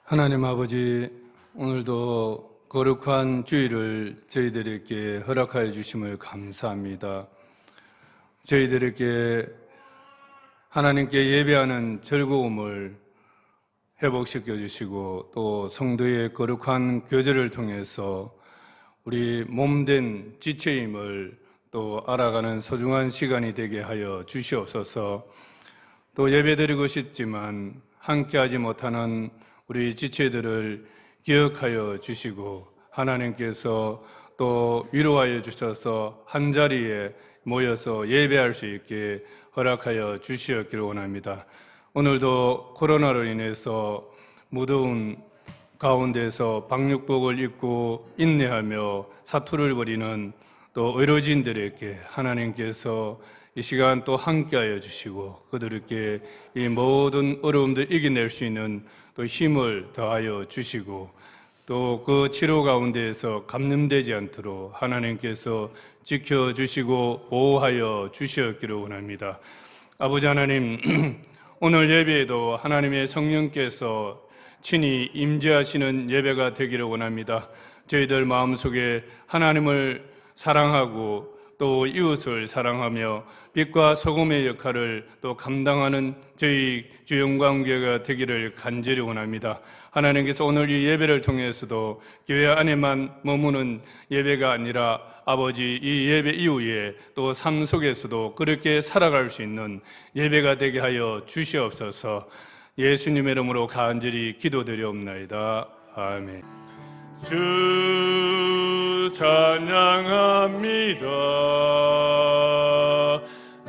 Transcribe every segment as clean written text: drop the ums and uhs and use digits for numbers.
하나님 아버지, 오늘도 거룩한 주일을 저희들에게 허락하여 주심을 감사합니다. 저희들에게 하나님께 예배하는 즐거움을 회복시켜 주시고 또 성도의 거룩한 교제를 통해서 우리 몸된 지체임을 또 알아가는 소중한 시간이 되게 하여 주시옵소서. 또 예배드리고 싶지만 함께하지 못하는 우리 지체들을 기억하여 주시고 하나님께서 또 위로하여 주셔서 한자리에 모여서 예배할 수 있게 허락하여 주시었기를 원합니다. 오늘도 코로나로 인해서 무더운 가운데서 방역복을 입고 인내하며 사투를 벌이는 또 의료진들에게 하나님께서 이 시간 또 함께하여 주시고 그들에게 이 모든 어려움들 이겨낼 수 있는 또 힘을 더하여 주시고 또 그 치료 가운데에서 감염되지 않도록 하나님께서 지켜주시고 보호하여 주시었기를 원합니다. 아버지 하나님, 오늘 예배에도 하나님의 성령께서 친히 임재하시는 예배가 되기를 원합니다. 저희들 마음속에 하나님을 사랑하고 또 이웃을 사랑하며 빛과 소금의 역할을 또 감당하는 저희 주영광교회가 되기를 간절히 원합니다. 하나님께서 오늘 이 예배를 통해서도 교회 안에만 머무는 예배가 아니라 아버지 이 예배 이후에 또 삶 속에서도 그렇게 살아갈 수 있는 예배가 되게 하여 주시옵소서. 예수님의 이름으로 간절히 기도드리옵나이다. 아멘. 주 찬양합니다.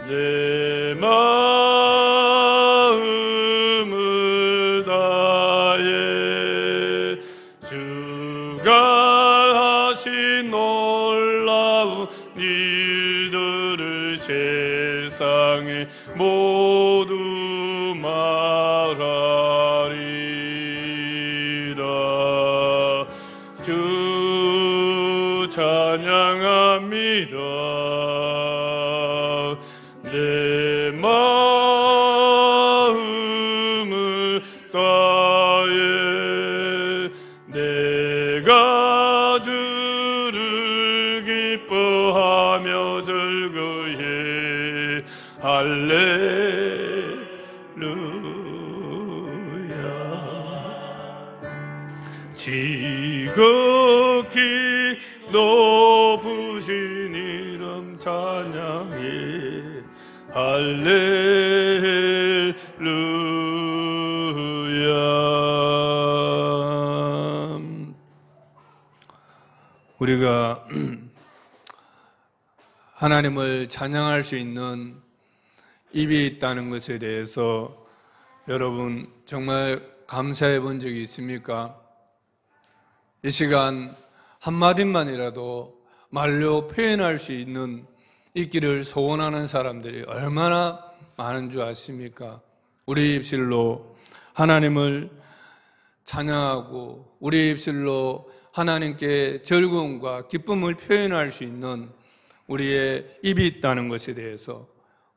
내 마음을 다해 주가 하신 놀라운 일들을 세상에 모두 말하리다. 주 찬양합니다. 내 마음을 다해 내가 주를 기뻐하며 즐거해 할렐루야. 지극히 높으신 이름 찬양해 할렐루야. 우리가 하나님을 찬양할 수 있는 입이 있다는 것에 대해서 여러분 정말 감사해 본 적이 있습니까? 이 시간 한마디만이라도 말로 표현할 수 있기를 소원하는 사람들이 얼마나 많은 줄 아십니까? 우리 입술로 하나님을 찬양하고 우리 입술로 하나님께 즐거움과 기쁨을 표현할 수 있는 우리의 입이 있다는 것에 대해서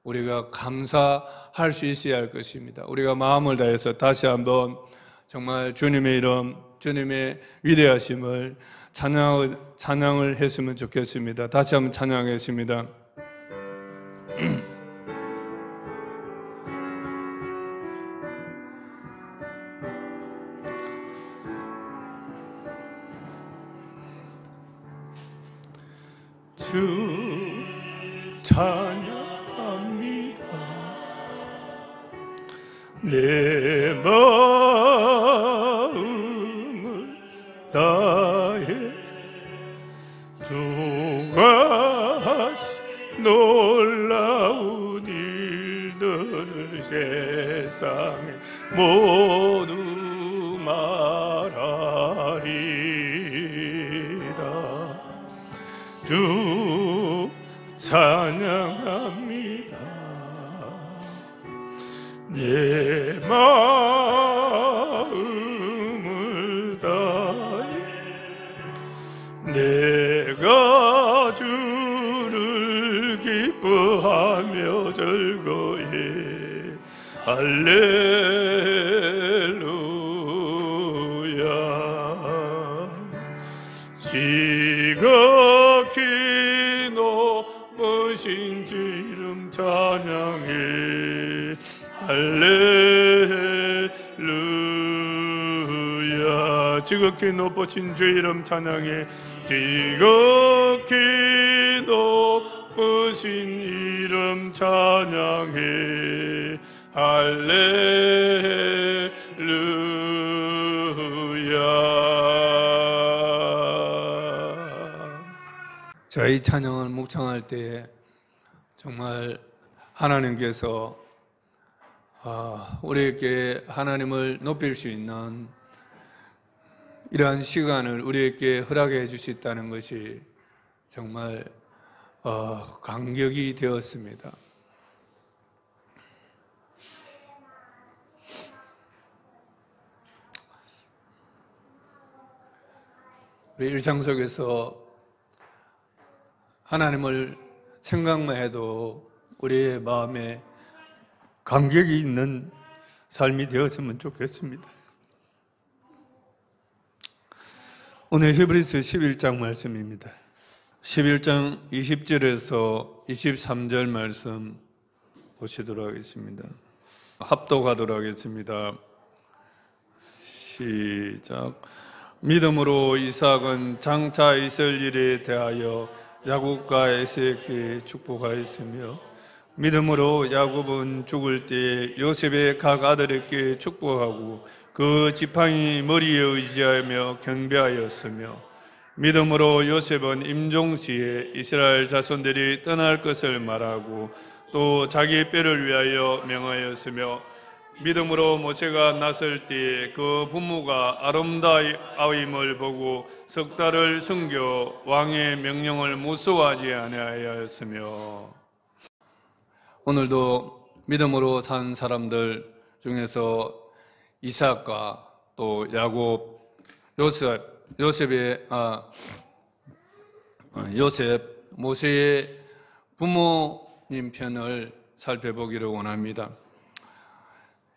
우리가 감사할 수 있어야 할 것입니다. 우리가 마음을 다해서 다시 한번 정말 주님의 이름, 주님의 위대하심을 찬양을 했으면 좋겠습니다. 다시 한번 찬양하겠습니다. 주 찬양합니다. 내 마음을 다해 주가 하신 놀라운 일들을 세상에 모두 말하리라. 주 찬양합니다. 내 마음을 다해 내가 주를 기뻐하며 즐거해 할렐루야. 지극히 높으신 주 이름 찬양해 할렐루야. 지극히 높으신 주 이름 찬양해 지극히 높으신 이름 찬양해 할렐루야. 저희 찬양을 묵상할 때에 정말 하나님께서 우리에게 하나님을 높일 수 있는 이러한 시간을 우리에게 허락해 주셨다는 것이 정말 감격이 되었습니다. 우리 일상 속에서 하나님을 생각만 해도 우리의 마음에 감격이 있는 삶이 되었으면 좋겠습니다. 오늘 히브리서 11장 말씀입니다. 11장 20절에서 23절 말씀 보시도록 하겠습니다. 합독하도록 하겠습니다. 시작. 믿음으로 이삭은 장차 있을 일에 대하여 야곱과 에서에게 축복하였으며 믿음으로 야곱은 죽을 때 요셉의 각 아들에게 축복하고 그 지팡이 머리에 의지하며 경배하였으며 믿음으로 요셉은 임종시에 이스라엘 자손들이 떠날 것을 말하고 또 자기 뼈를 위하여 명하였으며 믿음으로 모세가 났을 때에 그 부모가 아름다움을 보고 석 달을 숨겨 왕의 명령을 무서워하지 아니하였으며. 오늘도 믿음으로 산 사람들 중에서 이삭과 또 야곱, 요셉, 모세의 부모님 편을 살펴보기를 원합니다.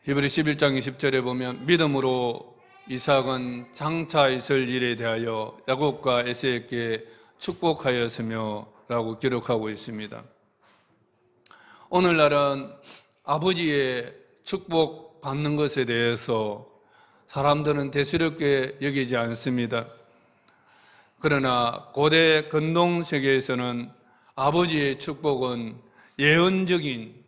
히브리 11장 20절에 보면 믿음으로 이삭은 장차 있을 일에 대하여 야곱과 에서에게 축복하였으며 라고 기록하고 있습니다. 오늘날은 아버지의 축복 받는 것에 대해서 사람들은 대수롭게 여기지 않습니다. 그러나 고대 근동 세계에서는 아버지의 축복은 예언적인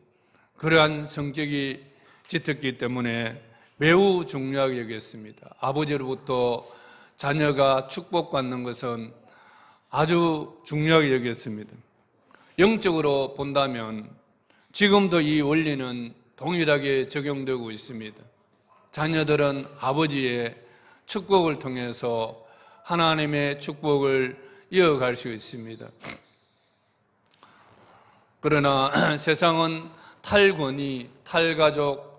그러한 성격이 짙었기 때문에 매우 중요하게 여겼습니다. 아버지로부터 자녀가 축복받는 것은 아주 중요하게 여겼습니다. 영적으로 본다면 지금도 이 원리는 동일하게 적용되고 있습니다. 자녀들은 아버지의 축복을 통해서 하나님의 축복을 이어갈 수 있습니다. 그러나 세상은 탈권위, 탈가족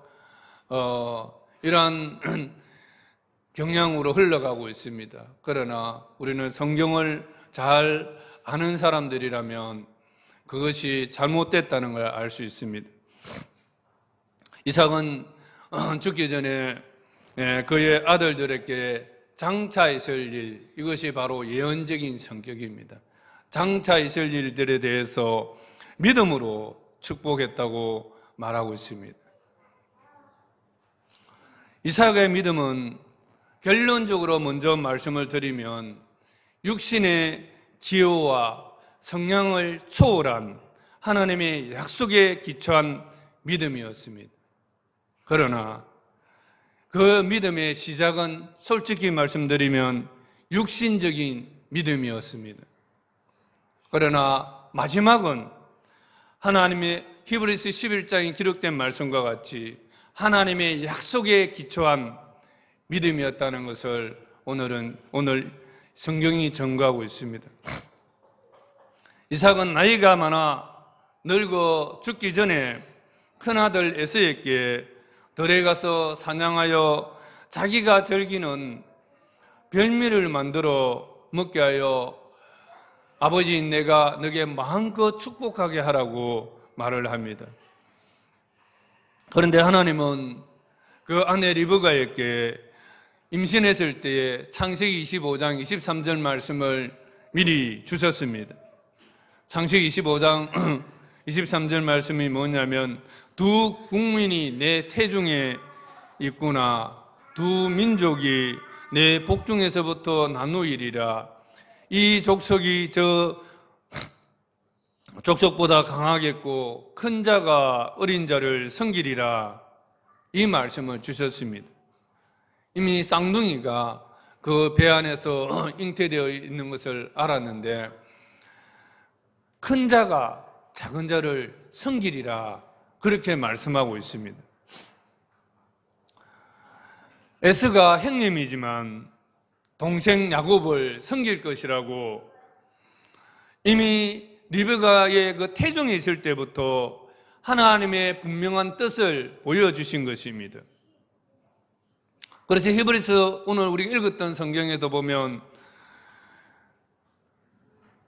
이러한 경향으로 흘러가고 있습니다. 그러나 우리는 성경을 잘 아는 사람들이라면 그것이 잘못됐다는 걸 알 수 있습니다. 이삭은 죽기 전에 그의 아들들에게 장차 있을 일, 이것이 바로 예언적인 성격입니다. 장차 있을 일들에 대해서 믿음으로 축복했다고 말하고 있습니다. 이삭의 믿음은 결론적으로 먼저 말씀을 드리면 육신의 기호와 성향을 초월한 하나님의 약속에 기초한 믿음이었습니다. 그러나 그 믿음의 시작은 솔직히 말씀드리면 육신적인 믿음이었습니다. 그러나 마지막은 하나님의 히브리서 11장에 기록된 말씀과 같이 하나님의 약속에 기초한 믿음이었다는 것을 오늘 성경이 증거하고 있습니다. 이삭은 나이가 많아 늙어 죽기 전에 큰아들 에서에게 들에 가서 사냥하여 자기가 즐기는 별미를 만들어 먹게 하여 아버지인 내가 너에게 마음껏 축복하게 하라고 말을 합니다. 그런데 하나님은 그 아내 리브가에게 임신했을 때에 창세기 25장 23절 말씀을 미리 주셨습니다. 창세기 25장 23절 말씀이 뭐냐면 두 국민이 내 태중에 있구나. 두 민족이 내 복중에서부터 나누이리라. 이 족속이 저 족속보다 강하겠고 큰 자가 어린 자를 섬기리라. 이 말씀을 주셨습니다. 이미 쌍둥이가 그 배 안에서 잉태되어 있는 것을 알았는데 큰 자가 작은 자를 섬기리라 그렇게 말씀하고 있습니다. 에서가 형님이지만 동생 야곱을 섬길 것이라고 이미 리베가의 그 태중에 있을 때부터 하나님의 분명한 뜻을 보여주신 것입니다. 그래서 히브리서 오늘 우리가 읽었던 성경에도 보면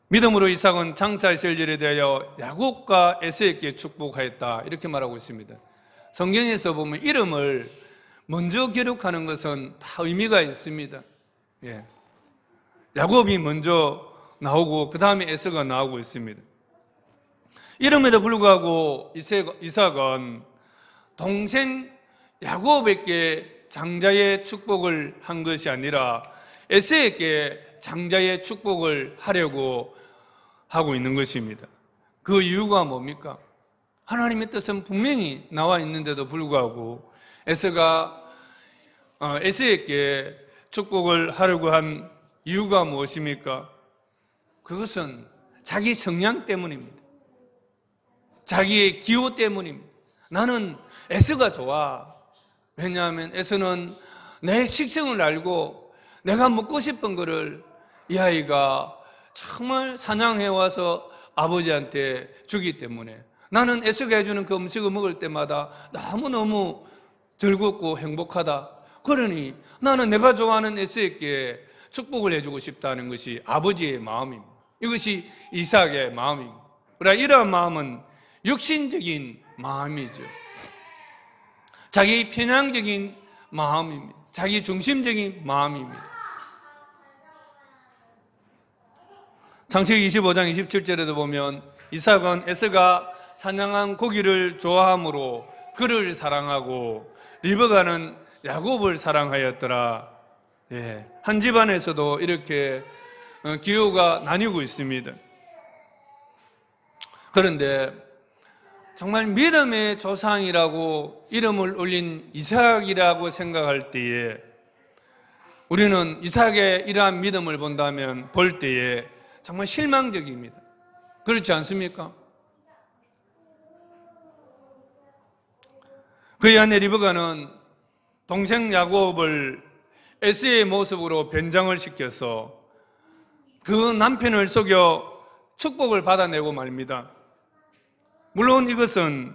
믿음으로 이삭은 장차 있을 일에 대하여 야곱과 에서에게 축복하였다 이렇게 말하고 있습니다. 성경에서 보면 이름을 먼저 기록하는 것은 다 의미가 있습니다. 예. 야곱이 먼저 나오고 그 다음에 에서가 나오고 있습니다. 이름에도 불구하고 이삭은 동생 야곱에게 장자의 축복을 한 것이 아니라 에서에게 장자의 축복을 하려고 하고 있는 것입니다. 그 이유가 뭡니까? 하나님의 뜻은 분명히 나와 있는데도 불구하고 에서가 에서에게 축복을 하려고 한 이유가 무엇입니까? 그것은 자기 성향 때문입니다. 자기의 기호 때문입니다. 나는 에서가 좋아. 왜냐하면 에서는 내 식성을 알고 내가 먹고 싶은 거를 이 아이가 정말 사냥해와서 아버지한테 주기 때문에 나는 에서가 해주는 그 음식을 먹을 때마다 너무너무 즐겁고 행복하다. 그러니 나는 내가 좋아하는 에서에게 축복을 해주고 싶다는 것이 아버지의 마음입니다. 이것이 이삭의 마음입니다. 그러나 이러한 마음은 육신적인 마음이죠. 자기 편향적인 마음입니다. 자기 중심적인 마음입니다. 창세기 25장 27절에도 보면 이삭은 에서가 사냥한 고기를 좋아함으로 그를 사랑하고 리브가는 야곱을 사랑하였더라. 예, 한 집안에서도 이렇게 기호가 나뉘고 있습니다. 그런데 정말 믿음의 조상이라고 이름을 올린 이삭이라고 생각할 때에 우리는 이삭의 이러한 믿음을 볼 때에 정말 실망적입니다. 그렇지 않습니까? 그의 아내 리브가는 동생 야곱을 에서의 모습으로 변장을 시켜서 그 남편을 속여 축복을 받아내고 말입니다. 물론 이것은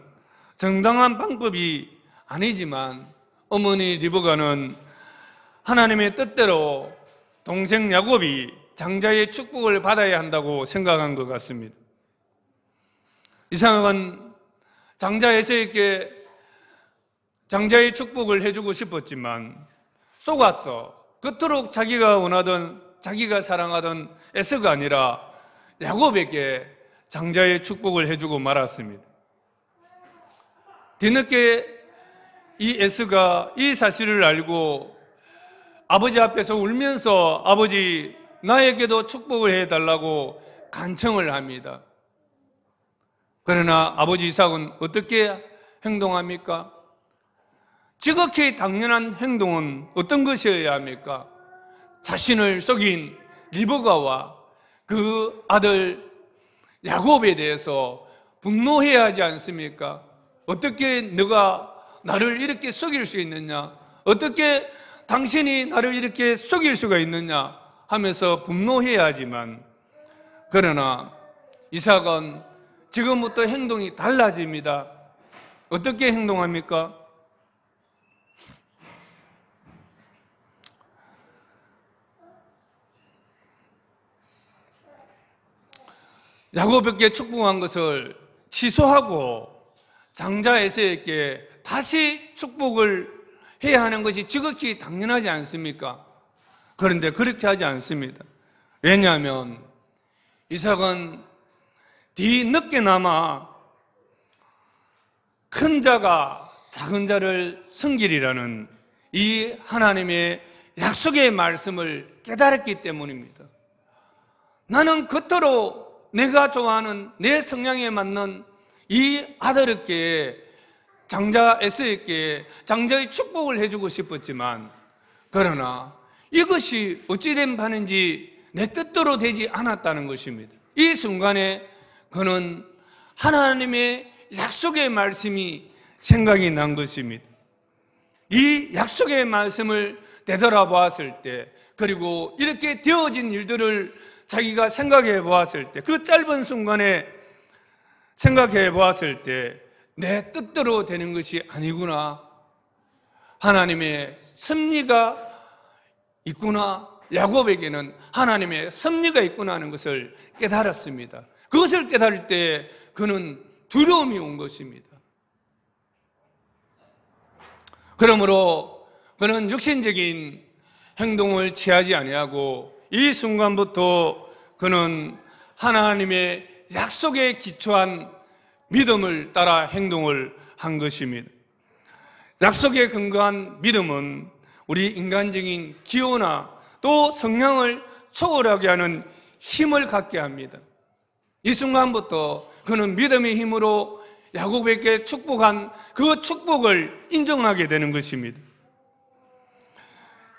정당한 방법이 아니지만 어머니 리브가는 하나님의 뜻대로 동생 야곱이 장자의 축복을 받아야 한다고 생각한 것 같습니다. 이삭은 장자 에서에게 장자의 축복을 해주고 싶었지만 속았어. 그토록 자기가 원하던 자기가 사랑하던 에서가 아니라 야곱에게 장자의 축복을 해주고 말았습니다. 뒤늦게 이 에서가 이 사실을 알고 아버지 앞에서 울면서 아버지 나에게도 축복을 해달라고 간청을 합니다. 그러나 아버지 이삭은 어떻게 행동합니까? 지극히 당연한 행동은 어떤 것이어야 합니까? 자신을 속인 리브가와 그 아들 야곱에 대해서 분노해야 하지 않습니까? 어떻게 너가 나를 이렇게 속일 수 있느냐? 어떻게 당신이 나를 이렇게 속일 수가 있느냐? 하면서 분노해야 하지만 그러나 이삭은 지금부터 행동이 달라집니다. 어떻게 행동합니까? 야곱에게 축복한 것을 취소하고 장자 에서에게 다시 축복을 해야 하는 것이 지극히 당연하지 않습니까? 그런데 그렇게 하지 않습니다. 왜냐하면 이삭은 뒤늦게나마 큰 자가 작은 자를 섬기리라는 이 하나님의 약속의 말씀을 깨달았기 때문입니다. 나는 겉으로 내가 좋아하는 내 성향에 맞는 이 아들에게, 장자 에서에게 장자의 축복을 해주고 싶었지만, 그러나 이것이 어찌된 바인지 내 뜻대로 되지 않았다는 것입니다. 이 순간에 그는 하나님의 약속의 말씀이 생각이 난 것입니다. 이 약속의 말씀을 되돌아보았을 때, 그리고 이렇게 되어진 일들을 자기가 생각해 보았을 때, 그 짧은 순간에 생각해 보았을 때 내 뜻대로 되는 것이 아니구나, 하나님의 섭리가 있구나, 야곱에게는 하나님의 섭리가 있구나 하는 것을 깨달았습니다. 그것을 깨달을 때 그는 두려움이 온 것입니다. 그러므로 그는 육신적인 행동을 취하지 아니하고 이 순간부터 그는 하나님의 약속에 기초한 믿음을 따라 행동을 한 것입니다. 약속에 근거한 믿음은 우리 인간적인 기호나 또 성향을 초월하게 하는 힘을 갖게 합니다. 이 순간부터 그는 믿음의 힘으로 야곱에게 축복한 그 축복을 인정하게 되는 것입니다.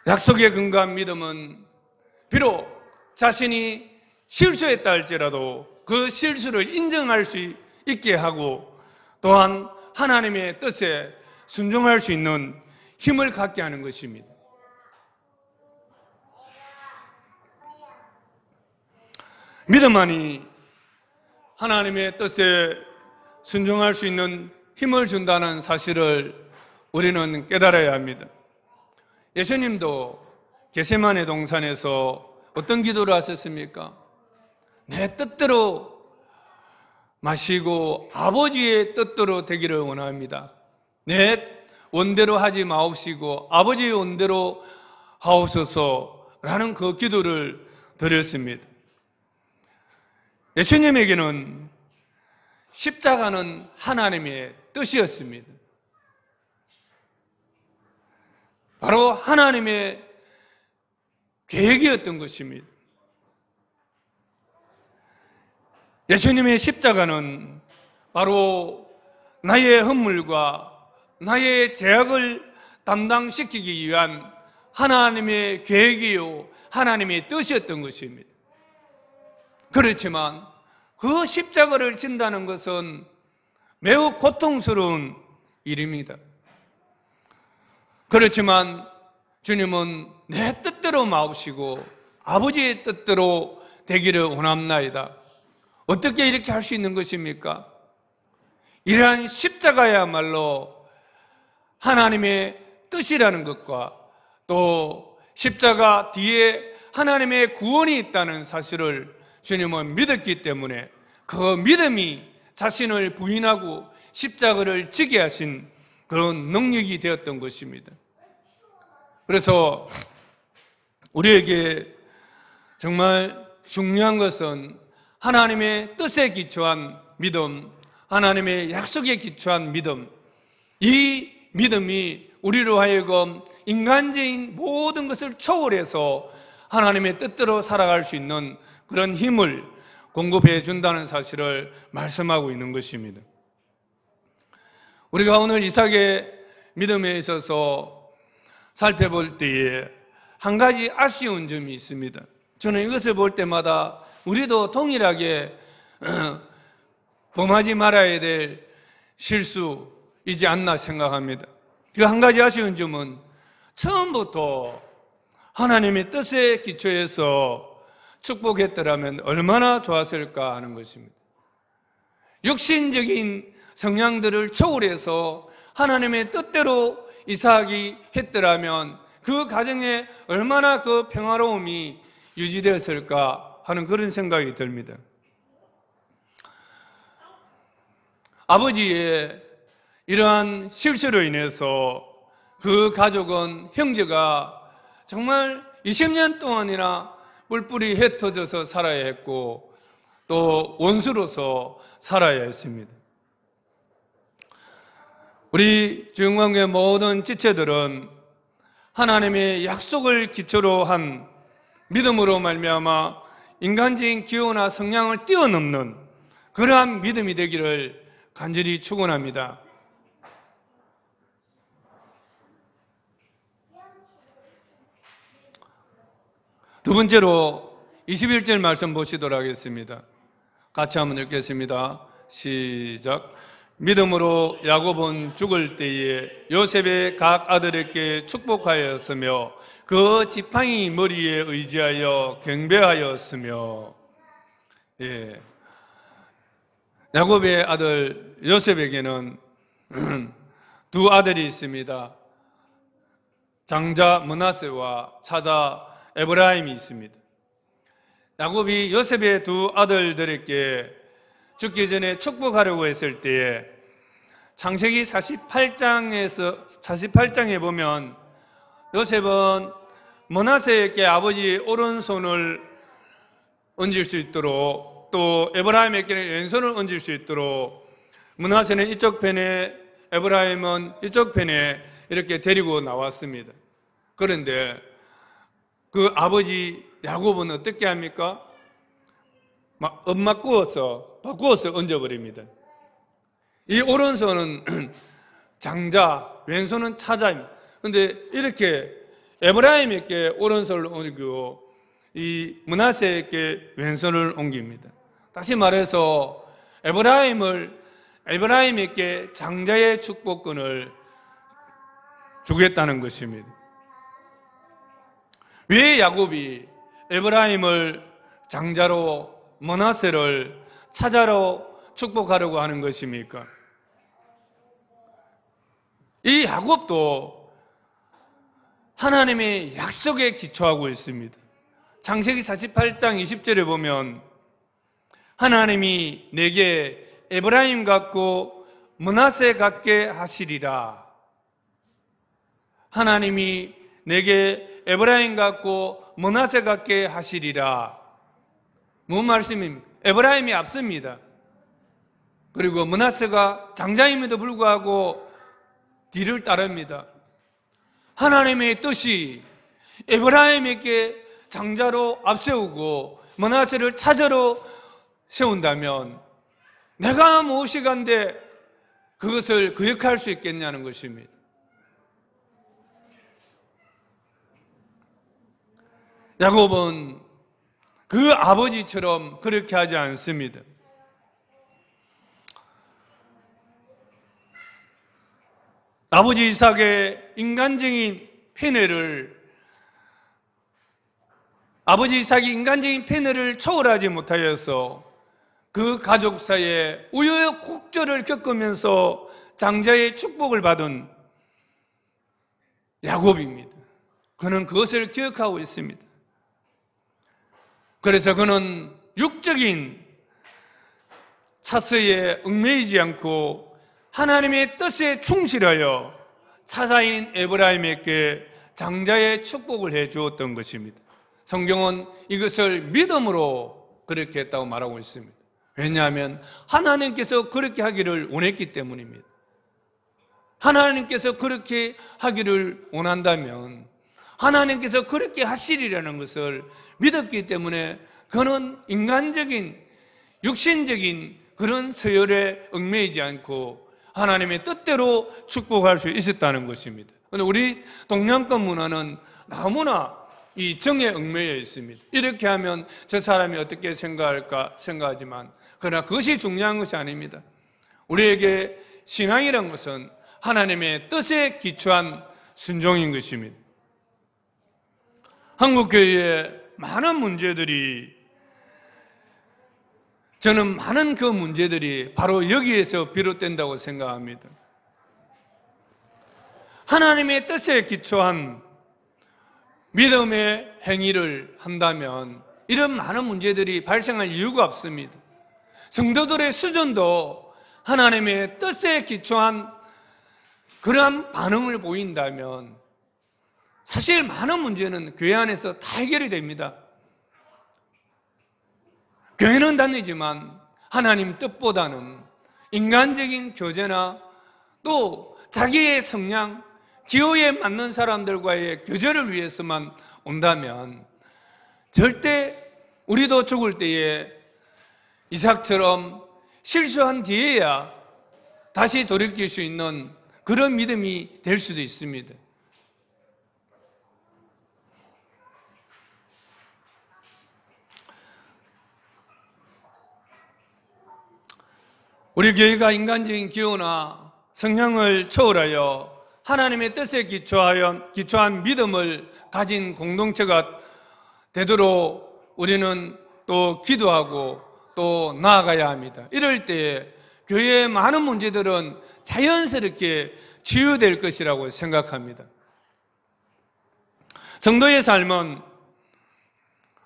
약속에 근거한 믿음은 비록 자신이 실수했다 할지라도 그 실수를 인정할 수 있게 하고, 또한 하나님의 뜻에 순종할 수 있는 힘을 갖게 하는 것입니다. 믿음만이 하나님의 뜻에 순종할 수 있는 힘을 준다는 사실을 우리는 깨달아야 합니다. 예수님도 겟세마네 동산에서 어떤 기도를 하셨습니까? 내 뜻대로 마시고 아버지의 뜻대로 되기를 원합니다. 내 원대로 하지 마옵시고 아버지의 원대로 하옵소서라는 그 기도를 드렸습니다. 예수님에게는 십자가는 하나님의 뜻이었습니다. 바로 하나님의 계획이었던 것입니다. 예수님의 십자가는 바로 나의 허물과 나의 죄악을 담당시키기 위한 하나님의 계획이요 하나님의 뜻이었던 것입니다. 그렇지만 그 십자가를 진다는 것은 매우 고통스러운 일입니다. 그렇지만 주님은 내 뜻대로 마옵시고 아버지의 뜻대로 되기를 원합나이다. 어떻게 이렇게 할 수 있는 것입니까? 이러한 십자가야말로 하나님의 뜻이라는 것과 또 십자가 뒤에 하나님의 구원이 있다는 사실을 주님은 믿었기 때문에 그 믿음이 자신을 부인하고 십자가를 지게 하신 그런 능력이 되었던 것입니다. 그래서 우리에게 정말 중요한 것은 하나님의 뜻에 기초한 믿음, 하나님의 약속에 기초한 믿음, 이 믿음이 우리로 하여금 인간적인 모든 것을 초월해서 하나님의 뜻대로 살아갈 수 있는 그런 힘을 공급해 준다는 사실을 말씀하고 있는 것입니다. 우리가 오늘 이삭의 믿음에 있어서 살펴볼 때에 한 가지 아쉬운 점이 있습니다. 저는 이것을 볼 때마다 우리도 동일하게 범하지 말아야 될 실수이지 않나 생각합니다. 그 한 가지 아쉬운 점은 처음부터 하나님의 뜻에 기초해서 축복했더라면 얼마나 좋았을까 하는 것입니다. 육신적인 성향들을 초월해서 하나님의 뜻대로 이삭이 했더라면 그 가정에 얼마나 그 평화로움이 유지되었을까 하는 그런 생각이 듭니다. 아버지의 이러한 실수로 인해서 그 가족은 형제가 정말 20년 동안이나 뿔뿔이 흩어져서 살아야 했고 또 원수로서 살아야 했습니다. 우리 주영광교회 모든 지체들은 하나님의 약속을 기초로 한 믿음으로 말미암아 인간적인 기호나 성향을 뛰어넘는 그러한 믿음이 되기를 간절히 축원합니다. 두 번째로 21절 말씀 보시도록 하겠습니다. 같이 한번 읽겠습니다. 시작. 믿음으로 야곱은 죽을 때에 요셉의 각 아들에게 축복하였으며 그 지팡이 머리에 의지하여 경배하였으며. 예. 야곱의 아들 요셉에게는 두 아들이 있습니다. 장자 므낫세와 차자 에브라임이 있습니다. 야곱이 요셉의 두 아들들에게 죽기 전에 축복하려고 했을 때에 창세기 48장에 보면 요셉은 므낫세에게 아버지의 오른손을 얹을 수 있도록 또 에브라임에게 왼손을 얹을 수 있도록 므낫세는 이쪽 편에 에브라임은 이쪽 편에 이렇게 데리고 나왔습니다. 그런데 그 아버지 야곱은 어떻게 합니까? 막 바꾸어서 얹어버립니다. 이 오른손은 장자, 왼손은 차자입니다. 그런데 이렇게 에브라임에게 오른손을 옮기고 이 므낫세에게 왼손을 옮깁니다. 다시 말해서 에브라임에게 장자의 축복권을 주겠다는 것입니다. 왜 야곱이 에브라임을 장자로 므낫세를 차자로 축복하려고 하는 것입니까? 이 야곱도 하나님의 약속에 기초하고 있습니다. 창세기 48장 20절에 보면 하나님이 내게 에브라임 같고 므낫세 같게 하시리라. 하나님이 내게 에브라임 같고 므낫세 같게 하시리라. 무슨 말씀입니까? 에브라임이 앞섭니다. 그리고 므낫세가 장자임에도 불구하고 뒤를 따릅니다. 하나님의 뜻이 에브라임에게 장자로 앞세우고 므낫세를 차자로 세운다면 내가 무엇이 간데 그것을 거역할 수 있겠냐는 것입니다. 야곱은 그 아버지처럼 그렇게 하지 않습니다. 아버지 이삭의 인간적인 패널을 초월하지 못하여서 그 가족 사이에 우여곡절을 겪으면서 장자의 축복을 받은 야곱입니다. 그는 그것을 기억하고 있습니다. 그래서 그는 육적인 차스에 얽매이지 않고 하나님의 뜻에 충실하여 차사인 에브라임에게 장자의 축복을 해 주었던 것입니다. 성경은 이것을 믿음으로 그렇게 했다고 말하고 있습니다. 왜냐하면 하나님께서 그렇게 하기를 원했기 때문입니다. 하나님께서 그렇게 하기를 원한다면 하나님께서 그렇게 하시리라는 것을 믿었기 때문에 그는 인간적인 육신적인 그런 서열에 얽매이지 않고 하나님의 뜻대로 축복할 수 있었다는 것입니다. 그런데 우리 동양권 문화는 너무나 이 정에 얽매여 있습니다. 이렇게 하면 저 사람이 어떻게 생각할까 생각하지만 그러나 그것이 중요한 것이 아닙니다. 우리에게 신앙이란 것은 하나님의 뜻에 기초한 순종인 것입니다. 한국교회의 많은 문제들이 저는 많은 그 문제들이 바로 여기에서 비롯된다고 생각합니다. 하나님의 뜻에 기초한 믿음의 행위를 한다면 이런 많은 문제들이 발생할 이유가 없습니다. 성도들의 수준도 하나님의 뜻에 기초한 그러한 반응을 보인다면 사실 많은 문제는 교회 안에서 다 해결이 됩니다. 교회는 다니지만 하나님 뜻보다는 인간적인 교제나 또 자기의 성향, 기호에 맞는 사람들과의 교제를 위해서만 온다면 절대 우리도 죽을 때에 이삭처럼 실수한 뒤에야 다시 돌이킬 수 있는 그런 믿음이 될 수도 있습니다. 우리 교회가 인간적인 기호나 성향을 초월하여 하나님의 뜻에 기초한 믿음을 가진 공동체가 되도록 우리는 또 기도하고 또 나아가야 합니다. 이럴 때에 교회의 많은 문제들은 자연스럽게 치유될 것이라고 생각합니다. 성도의 삶은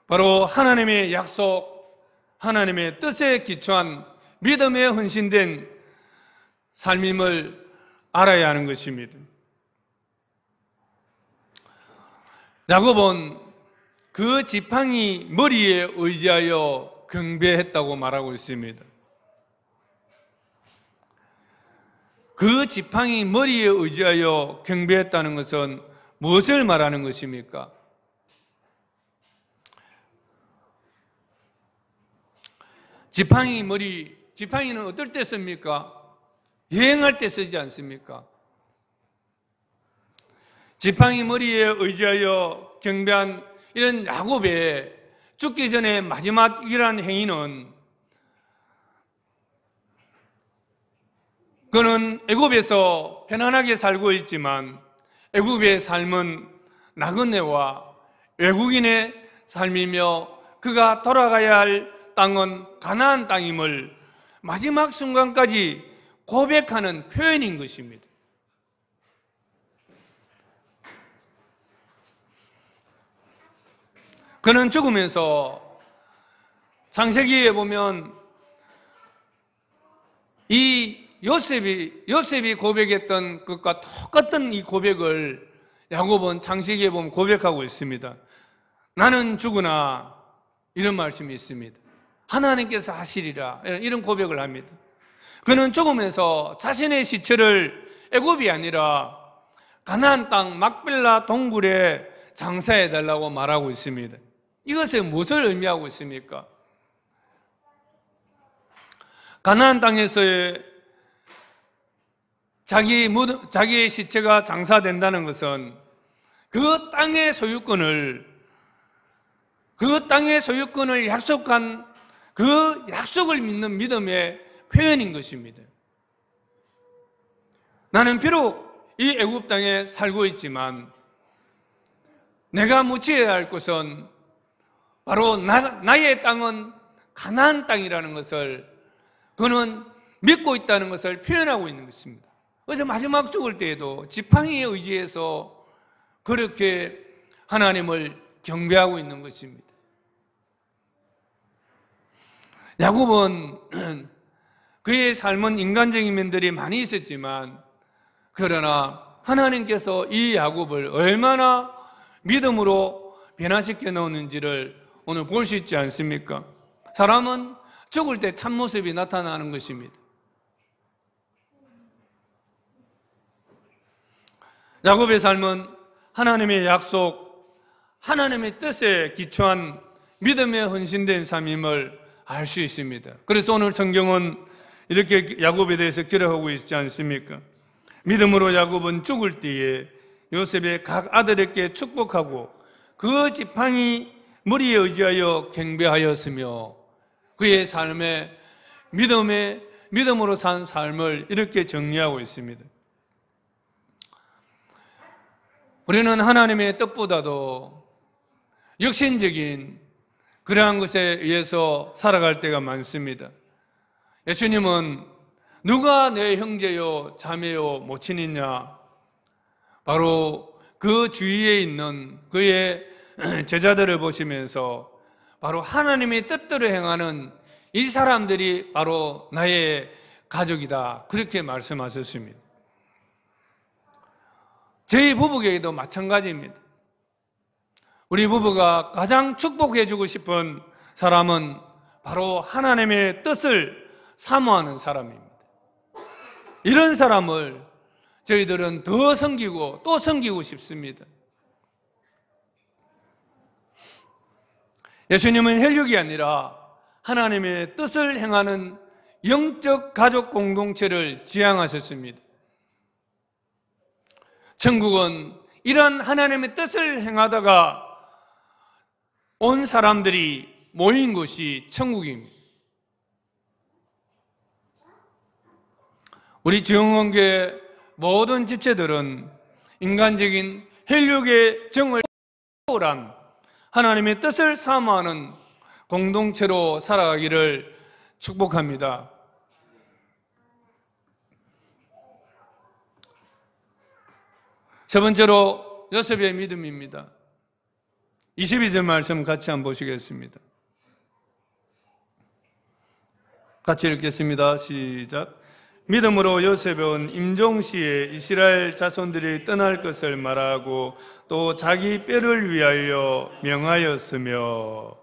바로 하나님의 약속, 하나님의 뜻에 기초한 믿음에 헌신된 삶임을 알아야 하는 것입니다. 야곱은 그 지팡이 머리에 의지하여 경배했다고 말하고 있습니다. 그 지팡이 머리에 의지하여 경배했다는 것은 무엇을 말하는 것입니까? 지팡이는 어떨 때 씁니까? 여행할 때 쓰지 않습니까? 지팡이 머리에 의지하여 경배한 이런 야곱의 죽기 전에 마지막이라는 행위는 그는 애굽에서 편안하게 살고 있지만 애굽의 삶은 나그네와 외국인의 삶이며 그가 돌아가야 할 땅은 가나안 땅임을 마지막 순간까지 고백하는 표현인 것입니다. 그는 죽으면서 창세기에 보면 이 요셉이 고백했던 것과 똑같은 이 고백을 야곱은 창세기에 보면 고백하고 있습니다. 나는 죽으나 이런 말씀이 있습니다. 하나님께서 하시리라 이런 고백을 합니다. 그는 죽으면서 자신의 시체를 애굽이 아니라 가나안 땅 막벨라 동굴에 장사해달라고 말하고 있습니다. 이것은 무엇을 의미하고 있습니까? 가나안 땅에서의 자기의 시체가 장사된다는 것은 그 땅의 소유권을 약속한 그 약속을 믿는 믿음의 표현인 것입니다. 나는 비록 이 애굽 땅에 살고 있지만 내가 묻혀야 할 것은 바로 나의 땅은 가나안 땅이라는 것을 그는 믿고 있다는 것을 표현하고 있는 것입니다. 그래서 마지막 죽을 때에도 지팡이에 의지해서 그렇게 하나님을 경배하고 있는 것입니다. 야곱은 그의 삶은 인간적인 면들이 많이 있었지만 그러나 하나님께서 이 야곱을 얼마나 믿음으로 변화시켜 놓았는지를 오늘 볼 수 있지 않습니까? 사람은 죽을 때 참모습이 나타나는 것입니다. 야곱의 삶은 하나님의 약속, 하나님의 뜻에 기초한 믿음에 헌신된 삶임을 알 수 있습니다. 그래서 오늘 성경은 이렇게 야곱에 대해서 기록하고 있지 않습니까? 믿음으로 야곱은 죽을 때에 요셉의 각 아들에게 축복하고 그 지팡이 머리에 의지하여 경배하였으며 그의 삶에 믿음으로 산 삶을 이렇게 정리하고 있습니다. 우리는 하나님의 뜻보다도 육신적인 그러한 것에 의해서 살아갈 때가 많습니다. 예수님은 누가 내 형제요 자매요 모친이냐, 바로 그 주위에 있는 그의 제자들을 보시면서 바로 하나님의 뜻대로 행하는 이 사람들이 바로 나의 가족이다, 그렇게 말씀하셨습니다. 저희 부부에게도 마찬가지입니다. 우리 부부가 가장 축복해주고 싶은 사람은 바로 하나님의 뜻을 사모하는 사람입니다. 이런 사람을 저희들은 더 섬기고 또 섬기고 싶습니다. 예수님은 혈육이 아니라 하나님의 뜻을 행하는 영적 가족 공동체를 지향하셨습니다. 천국은 이러한 하나님의 뜻을 행하다가 온 사람들이 모인 곳이 천국입니다. 우리 지영원교회 모든 지체들은 인간적인 혈육의 정을 초월한 하나님의 뜻을 사모하는 공동체로 살아가기를 축복합니다. 세 번째로 요셉의 믿음입니다. 22절 말씀 같이 한번 보시겠습니다. 같이 읽겠습니다. 시작. 믿음으로 요셉은 임종시에 이스라엘 자손들이 떠날 것을 말하고 또 자기 뼈를 위하여 명하였으며,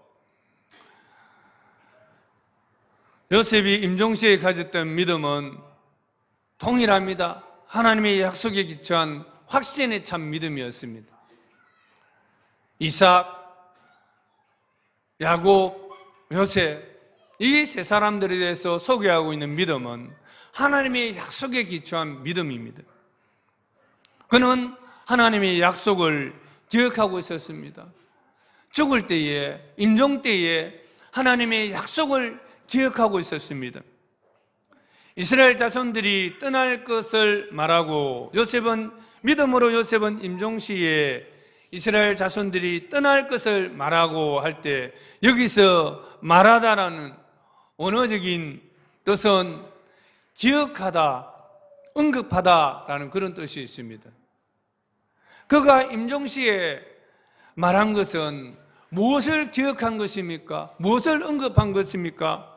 요셉이 임종시에 가졌던 믿음은 동일합니다. 하나님의 약속에 기초한 확신에 찬 믿음이었습니다. 이삭, 야곱, 요셉, 이 세 사람들에 대해서 소개하고 있는 믿음은 하나님의 약속에 기초한 믿음입니다. 그는 하나님의 약속을 기억하고 있었습니다. 죽을 때에, 임종 때에 하나님의 약속을 기억하고 있었습니다. 이스라엘 자손들이 떠날 것을 말하고 믿음으로 요셉은 임종시에 이스라엘 자손들이 떠날 것을 말하고 할 때, 여기서 말하다라는 언어적인 뜻은 기억하다, 언급하다라는 그런 뜻이 있습니다. 그가 임종시에 말한 것은 무엇을 기억한 것입니까? 무엇을 언급한 것입니까?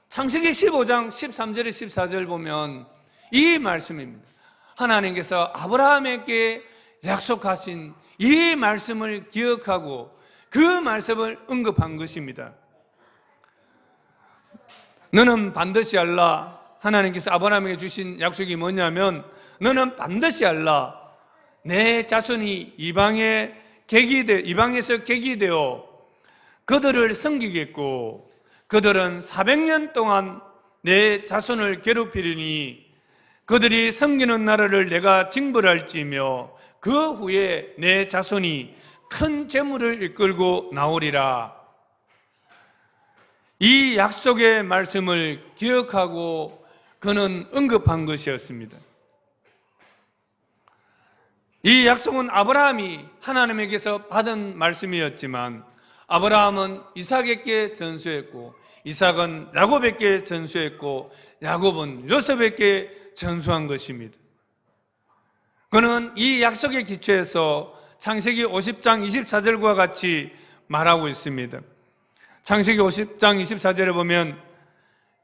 창세기 15장 13절에 14절 보면 이 말씀입니다. 하나님께서 아브라함에게 약속하신 이 말씀을 기억하고 그 말씀을 언급한 것입니다. 너는 반드시 알라. 하나님께서 아브라함에게 주신 약속이 뭐냐면, 너는 반드시 알라. 내 자손이 이방에서 객이 되어 그들을 섬기겠고, 그들은 400년 동안 내 자손을 괴롭히리니 그들이 섬기는 나라를 내가 징벌할지며 그 후에 내 자손이 큰 재물을 이끌고 나오리라. 이 약속의 말씀을 기억하고 그는 언급한 것이었습니다. 이 약속은 아브라함이 하나님에게서 받은 말씀이었지만, 아브라함은 이삭에게 전수했고, 이삭은 야곱에게 전수했고, 야곱은 요셉에게 전수한 것입니다. 그는 이 약속의 기초에서 창세기 50장 24절과 같이 말하고 있습니다. 창세기 50장 24절에 보면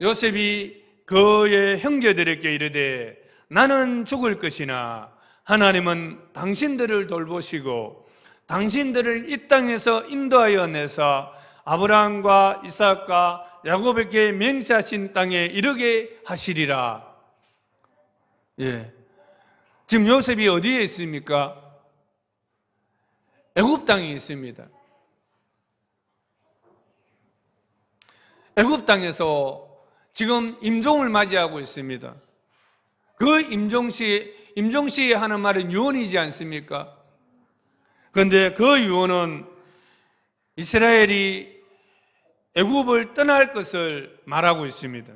요셉이 그의 형제들에게 이르되, 나는 죽을 것이나 하나님은 당신들을 돌보시고 당신들을 이 땅에서 인도하여 내사 아브라함과 이삭과 야곱에게 맹세하신 땅에 이르게 하시리라. 지금 요셉이 어디에 있습니까? 애굽 땅에 있습니다. 애굽 땅에서 지금 임종을 맞이하고 있습니다. 그 임종시에 하는 말은 유언이지 않습니까? 그런데 그 유언은 이스라엘이 애굽을 떠날 것을 말하고 있습니다.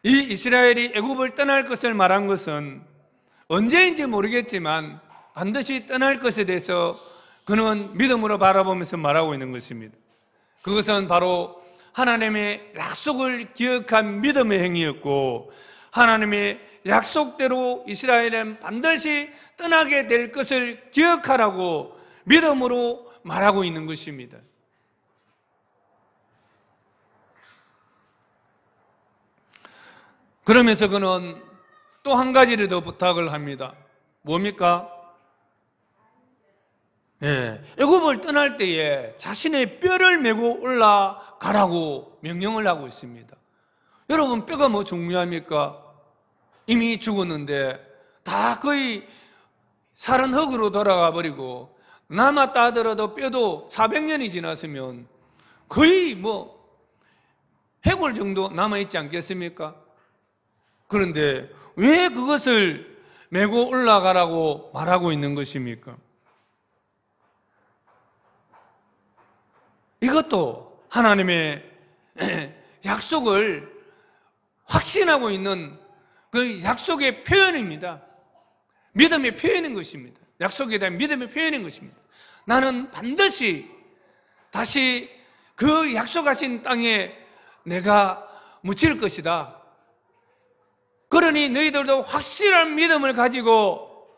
이 이스라엘이 애굽을 떠날 것을 말한 것은 언제인지 모르겠지만 반드시 떠날 것에 대해서 그는 믿음으로 바라보면서 말하고 있는 것입니다. 그것은 바로 하나님의 약속을 기억한 믿음의 행위였고, 하나님의 약속대로 이스라엘은 반드시 떠나게 될 것을 기억하라고 믿음으로 말하고 있는 것입니다. 그러면서 그는 또 한 가지를 더 부탁을 합니다. 뭡니까? 애굽을 떠날 때에 자신의 뼈를 메고 올라가라고 명령을 하고 있습니다. 여러분, 뼈가 뭐 중요합니까? 이미 죽었는데 다 거의 살은 흙으로 돌아가 버리고 남았다 하더라도 뼈도 400년이 지났으면 거의 뭐 해골 정도 남아있지 않겠습니까? 그런데 왜 그것을 메고 올라가라고 말하고 있는 것입니까? 이것도 하나님의 약속을 확신하고 있는 그 약속의 표현입니다. 믿음의 표현인 것입니다. 약속에 대한 믿음의 표현인 것입니다. 나는 반드시 다시 그 약속하신 땅에 내가 묻힐 것이다. 그러니 너희들도 확실한 믿음을 가지고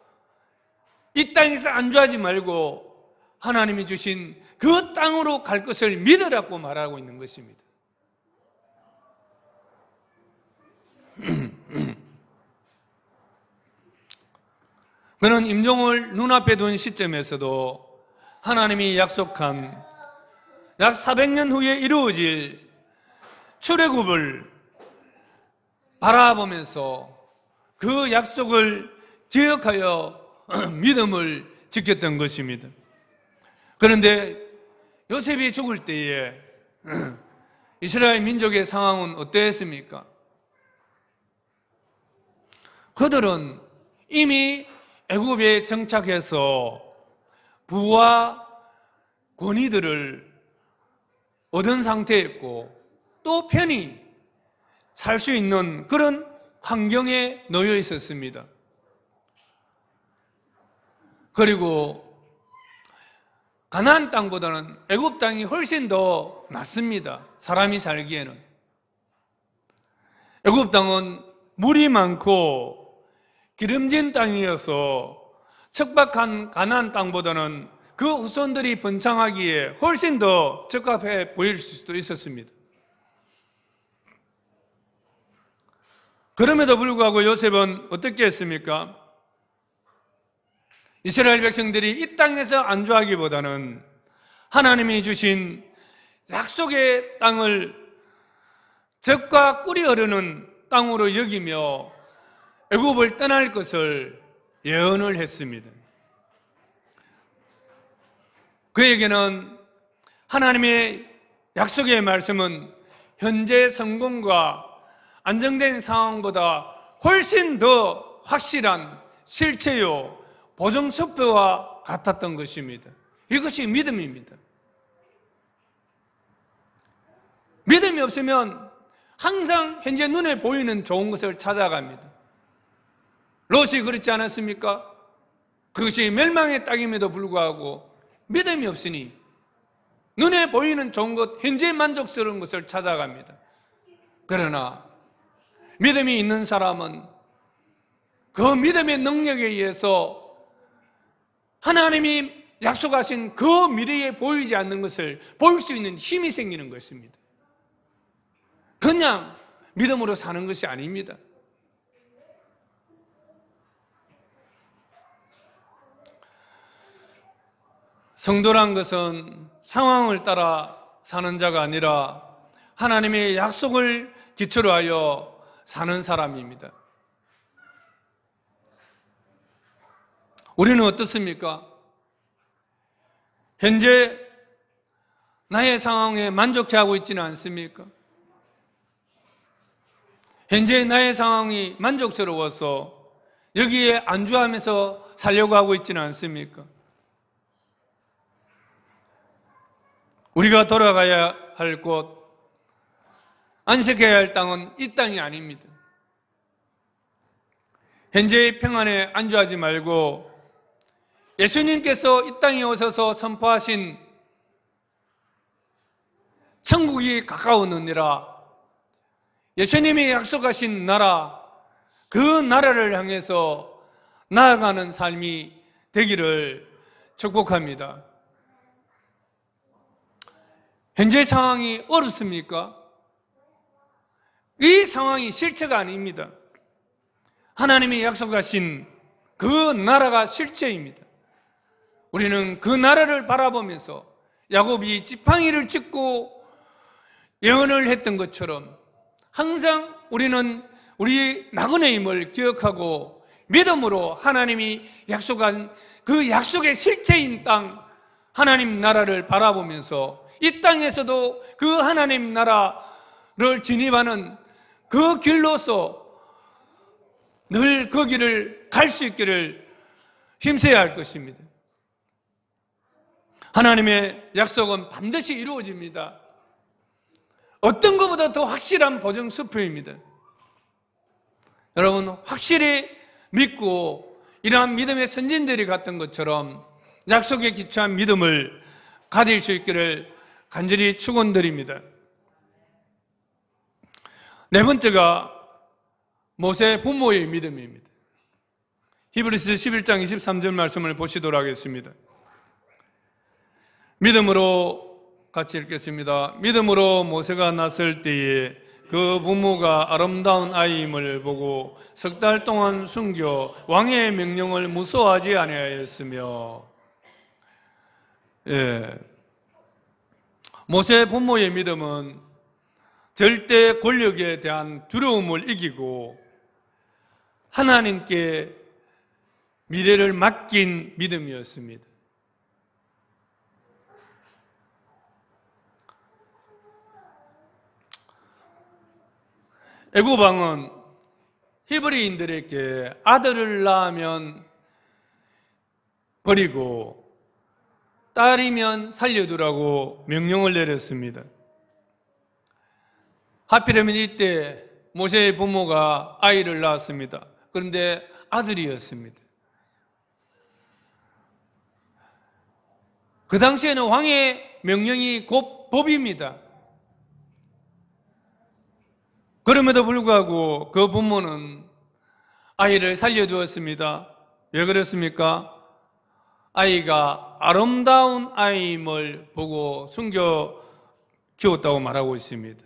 이 땅에서 안주하지 말고 하나님이 주신 그 땅으로 갈 것을 믿으라고 말하고 있는 것입니다. 그는 임종을 눈앞에 둔 시점에서도 하나님이 약속한 약 400년 후에 이루어질 출애굽을 바라보면서 그 약속을 기억하여 믿음을 지켰던 것입니다. 그런데 요셉이 죽을 때에 이스라엘 민족의 상황은 어땠습니까? 그들은 이미 애굽에 정착해서 부와 권위들을 얻은 상태였고 또 편히 살 수 있는 그런 환경에 놓여 있었습니다. 그리고 가나안 땅보다는 애굽 땅이 훨씬 더 낫습니다. 사람이 살기에는. 애굽 땅은 물이 많고 기름진 땅이어서 척박한 가나안 땅보다는 그 후손들이 번창하기에 훨씬 더 적합해 보일 수도 있었습니다. 그럼에도 불구하고 요셉은 어떻게 했습니까? 이스라엘 백성들이 이 땅에서 안주하기보다는 하나님이 주신 약속의 땅을 젖과 꿀이 흐르는 땅으로 여기며 애굽을 떠날 것을 예언을 했습니다. 그에게는 하나님의 약속의 말씀은 현재 성공과 안정된 상황보다 훨씬 더 확실한 실체요 보증수표와 같았던 것입니다. 이것이 믿음입니다. 믿음이 없으면 항상 현재 눈에 보이는 좋은 것을 찾아갑니다. 롯이 그렇지 않았습니까? 그것이 멸망의 땅임에도 불구하고 믿음이 없으니 눈에 보이는 좋은 것, 현재 만족스러운 것을 찾아갑니다. 그러나 믿음이 있는 사람은 그 믿음의 능력에 의해서 하나님이 약속하신 그 미래에 보이지 않는 것을 볼 수 있는 힘이 생기는 것입니다. 그냥 믿음으로 사는 것이 아닙니다. 성도란 것은 상황을 따라 사는 자가 아니라 하나님의 약속을 기초로 하여 사는 사람입니다. 우리는 어떻습니까? 현재 나의 상황에 만족해하고 있지는 않습니까? 현재 나의 상황이 만족스러워서 여기에 안주하면서 살려고 하고 있지는 않습니까? 우리가 돌아가야 할 곳, 안식해야 할 땅은 이 땅이 아닙니다. 현재의 평안에 안주하지 말고 예수님께서 이 땅에 오셔서 선포하신 천국이 가까웠느니라, 예수님이 약속하신 나라, 그 나라를 향해서 나아가는 삶이 되기를 축복합니다. 현재 상황이 어렵습니까? 이 상황이 실체가 아닙니다. 하나님이 약속하신 그 나라가 실체입니다. 우리는 그 나라를 바라보면서 야곱이 지팡이를 짚고 예언을 했던 것처럼 항상 우리는 우리 나그네 힘을 기억하고 믿음으로 하나님이 약속한 그 약속의 실체인 땅, 하나님 나라를 바라보면서 이 땅에서도 그 하나님 나라를 진입하는 그 길로서 늘 그 길을 갈 수 있기를 힘써야 할 것입니다. 하나님의 약속은 반드시 이루어집니다. 어떤 것보다 더 확실한 보증수표입니다. 여러분, 확실히 믿고 이러한 믿음의 선진들이 갔던 것처럼 약속에 기초한 믿음을 가질 수 있기를 간절히 축원드립니다. 네 번째가 모세 부모의 믿음입니다. 히브리서 11장 23절 말씀을 보시도록 하겠습니다. 믿음으로 같이 읽겠습니다. 믿음으로 모세가 났을 때에 그 부모가 아름다운 아이임을 보고 석 달 동안 숨겨 왕의 명령을 무서워하지 아니하였으며, 모세 부모의 믿음은 절대 권력에 대한 두려움을 이기고 하나님께 미래를 맡긴 믿음이었습니다. 애굽 왕은 히브리인들에게 아들을 낳으면 버리고 딸이면 살려두라고 명령을 내렸습니다. 하필이면 이때 모세의 부모가 아이를 낳았습니다. 그런데 아들이었습니다. 그 당시에는 왕의 명령이 곧 법입니다. 그럼에도 불구하고 그 부모는 아이를 살려두었습니다. 왜 그랬습니까? 아이가 아름다운 아이임을 보고 숨겨 키웠다고 말하고 있습니다.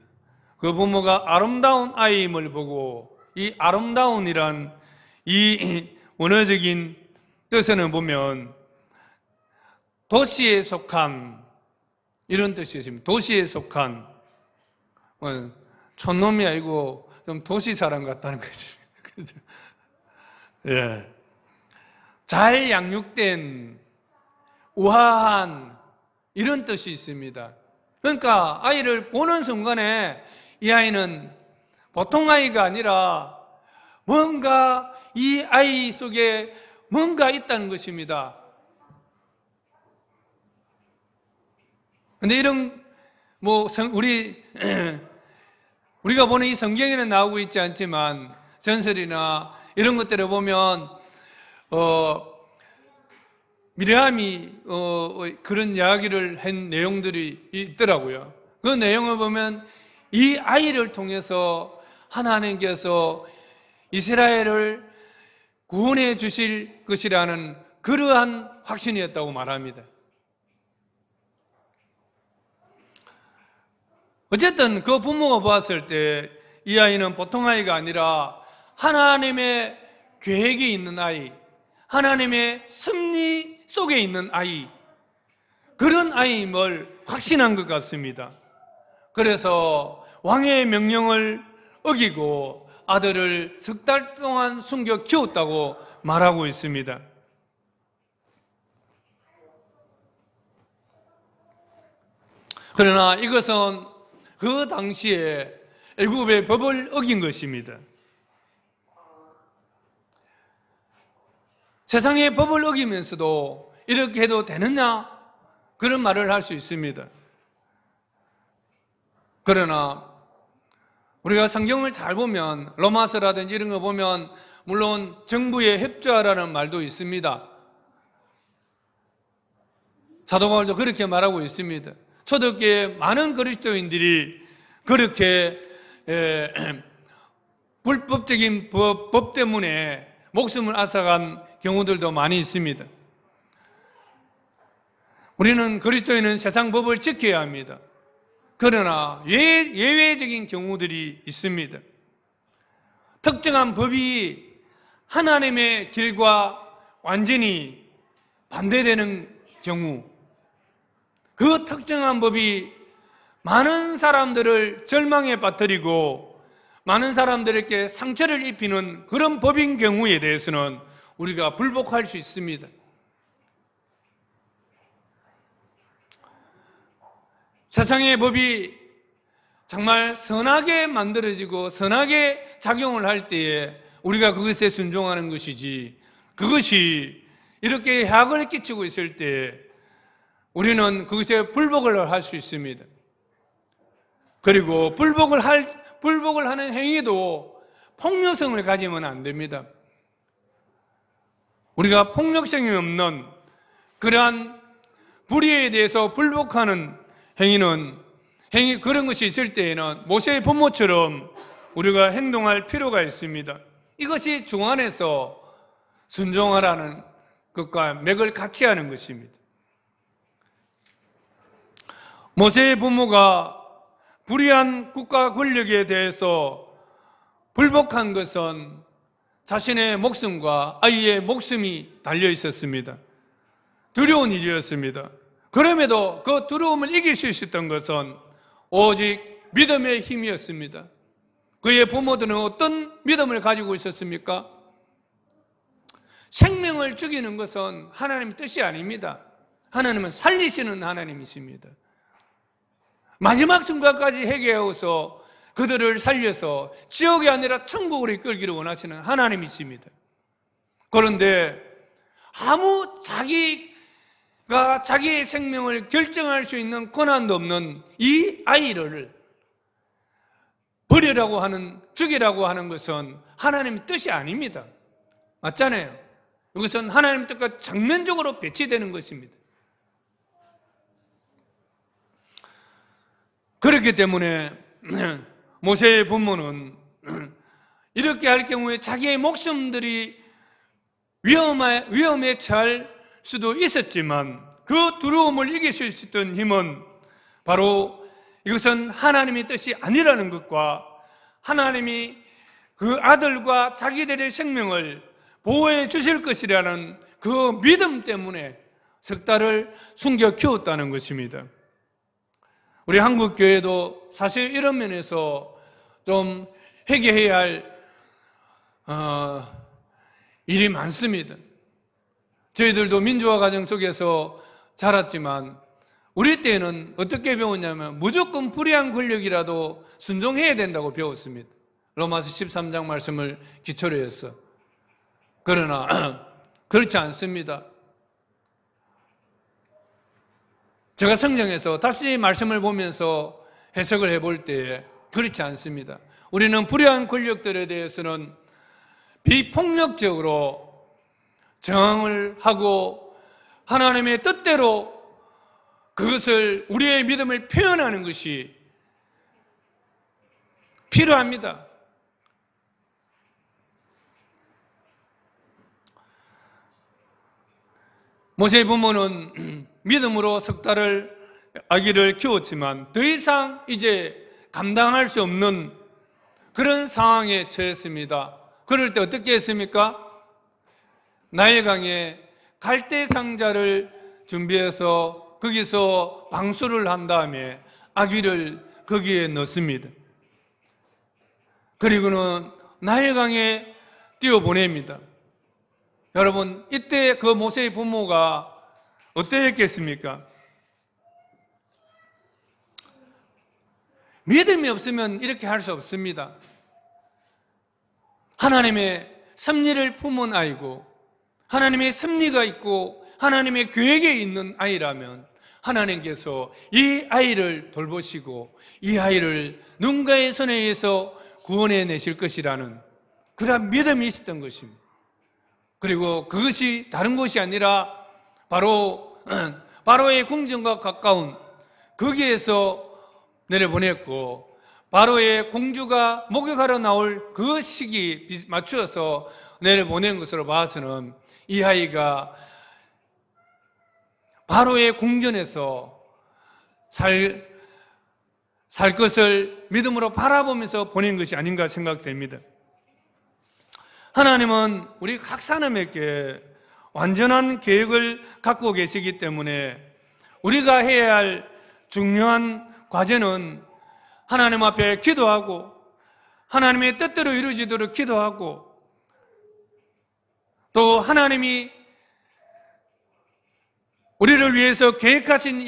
그 부모가 아름다운 아이임을 보고, 이 아름다운이란 이 원어적인 뜻에는 보면 도시에 속한 이런 뜻이 있습니다. 도시에 속한, 촌놈이 아니고 좀 도시 사람 같다는 거지. 그죠? 예. 잘 양육된, 우아한 이런 뜻이 있습니다. 그러니까 아이를 보는 순간에 이 아이는 보통 아이가 아니라 뭔가 이 아이 속에 뭔가 있다는 것입니다. 근데 이런 우리가 보는 이 성경에는 나오고 있지 않지만 전설이나 이런 것들을 보면 미리암이 그런 이야기를 한 내용들이 있더라고요. 그 내용을 보면 이 아이를 통해서 하나님께서 이스라엘을 구원해 주실 것이라는 그러한 확신이었다고 말합니다. 어쨌든 그 부모가 봤을 때 이 아이는 보통 아이가 아니라 하나님의 계획이 있는 아이, 하나님의 섭리 속에 있는 아이, 그런 아이임을 확신한 것 같습니다. 그래서 왕의 명령을 어기고 아들을 석 달 동안 숨겨 키웠다고 말하고 있습니다. 그러나 이것은 그 당시에 애굽의 법을 어긴 것입니다. 세상의 법을 어기면서도 이렇게 해도 되느냐? 그런 말을 할 수 있습니다. 그러나 우리가 성경을 잘 보면 로마서라든지 이런 거 보면 물론 정부에 협조하라는 말도 있습니다. 사도 바울도 그렇게 말하고 있습니다. 초대교회 많은 그리스도인들이 그렇게 불법적인 법 때문에 목숨을 앗아간 경우들도 많이 있습니다. 우리는 그리스도인은 세상 법을 지켜야 합니다. 그러나 예외적인 경우들이 있습니다. 특정한 법이 하나님의 길과 완전히 반대되는 경우, 그 특정한 법이 많은 사람들을 절망에 빠뜨리고 많은 사람들에게 상처를 입히는 그런 법인 경우에 대해서는 우리가 불복할 수 있습니다. 세상의 법이 정말 선하게 만들어지고 선하게 작용을 할 때에 우리가 그것에 순종하는 것이지, 그것이 이렇게 해악을 끼치고 있을 때 우리는 그것에 불복을 할 수 있습니다. 그리고 불복을 하는 행위도 폭력성을 가지면 안 됩니다. 우리가 폭력성이 없는 그러한 불의에 대해서 불복하는 그런 것이 있을 때에는 모세의 부모처럼 우리가 행동할 필요가 있습니다. 이것이 중 안에서 순종하라는 것과 맥을 같이 하는 것입니다. 모세의 부모가 불의한 국가 권력에 대해서 불복한 것은 자신의 목숨과 아이의 목숨이 달려 있었습니다. 두려운 일이었습니다. 그럼에도 그 두려움을 이길 수 있었던 것은 오직 믿음의 힘이었습니다. 그의 부모들은 어떤 믿음을 가지고 있었습니까? 생명을 죽이는 것은 하나님의 뜻이 아닙니다. 하나님은 살리시는 하나님이십니다. 마지막 순간까지 회개하고서 그들을 살려서 지옥이 아니라 천국으로 이끌기를 원하시는 하나님이십니다. 그런데 아무 자기가 자기의 생명을 결정할 수 있는 권한도 없는 이 아이를 버리라고 하는, 죽이라고 하는 것은 하나님의 뜻이 아닙니다. 맞잖아요. 이것은 하나님의 뜻과 정면적으로 배치되는 것입니다. 그렇기 때문에 모세의 부모는 이렇게 할 경우에 자기의 목숨들이 위험에 처할 수도 있었지만 그 두려움을 이길 수 있었던 힘은 바로 이것은 하나님의 뜻이 아니라는 것과 하나님이 그 아들과 자기들의 생명을 보호해 주실 것이라는 그 믿음 때문에 석 달을 숨겨 키웠다는 것입니다. 우리 한국교회도 사실 이런 면에서 좀 회개해야 할 일이 많습니다. 저희들도 민주화 과정 속에서 자랐지만 우리 때는 어떻게 배웠냐면 무조건 불의한 권력이라도 순종해야 된다고 배웠습니다. 로마서 13장 말씀을 기초로 해서. 그러나 그렇지 않습니다. 제가 성경에서 다시 말씀을 보면서 해석을 해볼 때 그렇지 않습니다. 우리는 불의한 권력들에 대해서는 비폭력적으로 저항을 하고 하나님의 뜻대로 그것을 우리의 믿음을 표현하는 것이 필요합니다. 모세의 부모는 믿음으로 석 달을 아기를 키웠지만 더 이상 이제 감당할 수 없는 그런 상황에 처했습니다. 그럴 때 어떻게 했습니까? 나일강에 갈대 상자를 준비해서 거기서 방수를 한 다음에 아기를 거기에 넣습니다. 그리고는 나일강에 띄워보냅니다. 여러분, 이때 그 모세의 부모가 어땠겠습니까? 믿음이 없으면 이렇게 할 수 없습니다. 하나님의 섭리를 품은 아이고 하나님의 섭리가 있고 하나님의 계획에 있는 아이라면 하나님께서 이 아이를 돌보시고 이 아이를 누군가의 손에 의해서 구원해 내실 것이라는 그런 믿음이 있었던 것입니다. 그리고 그것이 다른 것이 아니라 바로의 궁전과 가까운 거기에서 내려보냈고 바로의 공주가 목욕하러 나올 그 시기 맞추어서 내려보낸 것으로 봐서는 이 아이가 바로의 궁전에서 살 것을 믿음으로 바라보면서 보낸 것이 아닌가 생각됩니다. 하나님은 우리 각 사람에게 완전한 계획을 갖고 계시기 때문에 우리가 해야 할 중요한 과제는 하나님 앞에 기도하고 하나님의 뜻대로 이루어지도록 기도하고 또 하나님이 우리를 위해서 계획하신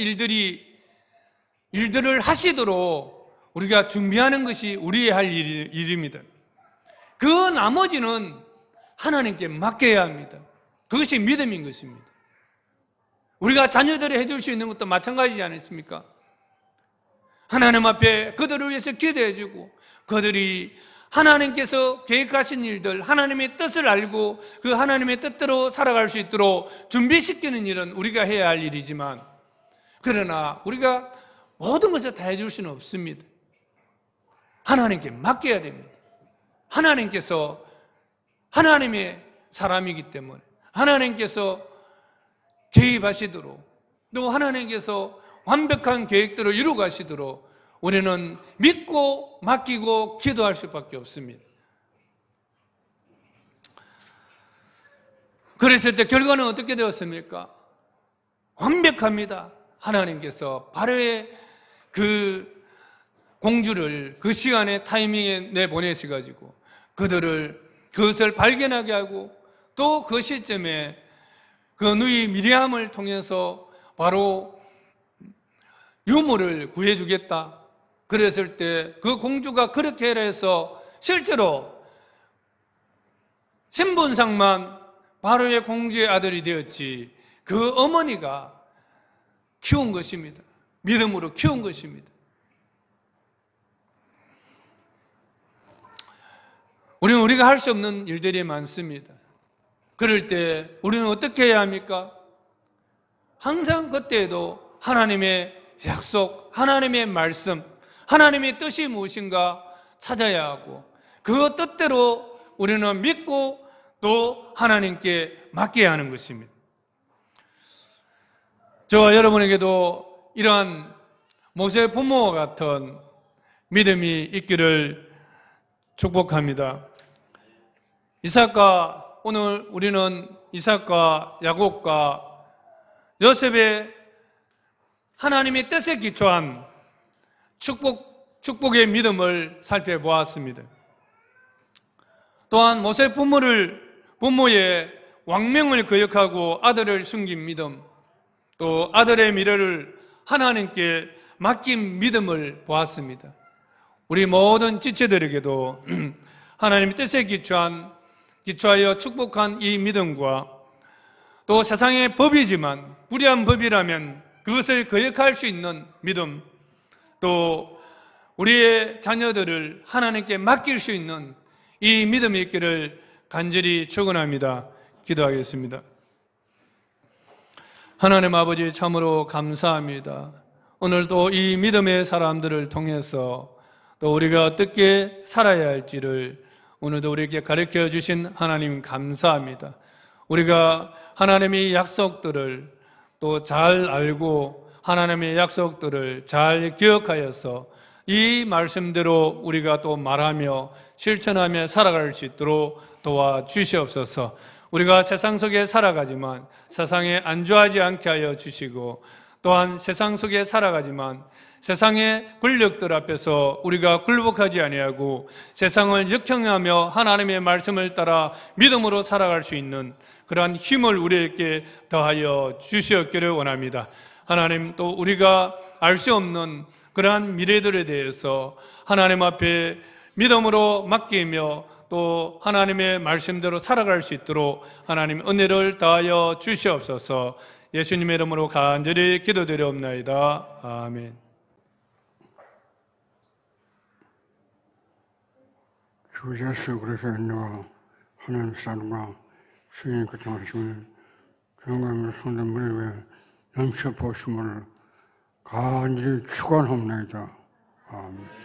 일들을 하시도록 우리가 준비하는 것이 우리의 할 일입니다. 그 나머지는 하나님께 맡겨야 합니다. 그것이 믿음인 것입니다. 우리가 자녀들이 해줄 수 있는 것도 마찬가지지 않습니까? 하나님 앞에 그들을 위해서 기도해주고 그들이 하나님께서 계획하신 일들, 하나님의 뜻을 알고 그 하나님의 뜻대로 살아갈 수 있도록 준비시키는 일은 우리가 해야 할 일이지만 그러나 우리가 모든 것을 다 해줄 수는 없습니다. 하나님께 맡겨야 됩니다. 하나님께서 하나님의 사람이기 때문에 하나님께서 개입하시도록 또 하나님께서 완벽한 계획대로 이루어가시도록 우리는 믿고 맡기고 기도할 수밖에 없습니다. 그랬을 때 결과는 어떻게 되었습니까? 완벽합니다. 하나님께서 바로의 그 공주를 그 시간에 타이밍에 내보내셔가지고 그것을 발견하게 하고 또 그 시점에 그 누이 미리암을 통해서 바로 유모를 구해주겠다. 그랬을 때 그 공주가 그렇게 해서 실제로 신분상만 바로의 공주의 아들이 되었지 그 어머니가 키운 것입니다. 믿음으로 키운 것입니다. 우리는 우리가 할 수 없는 일들이 많습니다. 그럴 때 우리는 어떻게 해야 합니까? 항상 그때에도 하나님의 약속, 하나님의 말씀, 하나님의 뜻이 무엇인가 찾아야 하고 그 뜻대로 우리는 믿고 또 하나님께 맡겨야 하는 것입니다. 저와 여러분에게도 이러한 모세 부모와 같은 믿음이 있기를 축복합니다. 오늘 우리는 이삭과 야곱과 요셉의 하나님의 뜻에 기초한 축복의 믿음을 살펴보았습니다. 또한 모세 부모의 왕명을 거역하고 아들을 숨긴 믿음, 또 아들의 미래를 하나님께 맡긴 믿음을 보았습니다. 우리 모든 지체들에게도 하나님의 뜻에 기초하여 축복한 이 믿음과 또 세상의 법이지만 불의한 법이라면 그것을 거역할 수 있는 믿음, 또 우리의 자녀들을 하나님께 맡길 수 있는 이 믿음이 있기를 간절히 축원합니다. 기도하겠습니다. 하나님 아버지 참으로 감사합니다. 오늘도 이 믿음의 사람들을 통해서 또 우리가 어떻게 살아야 할지를 오늘도 우리에게 가르쳐 주신 하나님 감사합니다. 우리가 하나님의 약속들을 또 잘 알고 하나님의 약속들을 잘 기억하여서 이 말씀대로 우리가 또 말하며 실천하며 살아갈 수 있도록 도와주시옵소서. 우리가 세상 속에 살아가지만 세상에 안주하지 않게 하여 주시고 또한 세상 속에 살아가지만 세상의 권력들 앞에서 우리가 굴복하지 아니하고 세상을 역행하며 하나님의 말씀을 따라 믿음으로 살아갈 수 있는 그러한 힘을 우리에게 더하여 주시옵기를 원합니다. 하나님, 또 우리가 알 수 없는 그러한 미래들에 대해서 하나님 앞에 믿음으로 맡기며 또 하나님의 말씀대로 살아갈 수 있도록 하나님 은혜를 더하여 주시옵소서. 예수님의 이름으로 간절히 기도드리옵나이다. 아멘. 주 예수 그리스도의 은혜와 하나님의 사랑과 성령의 교통하심을 경험을 성도 무리에 넘쳐 보심을 간절히 축원하옵나이다. 아멘.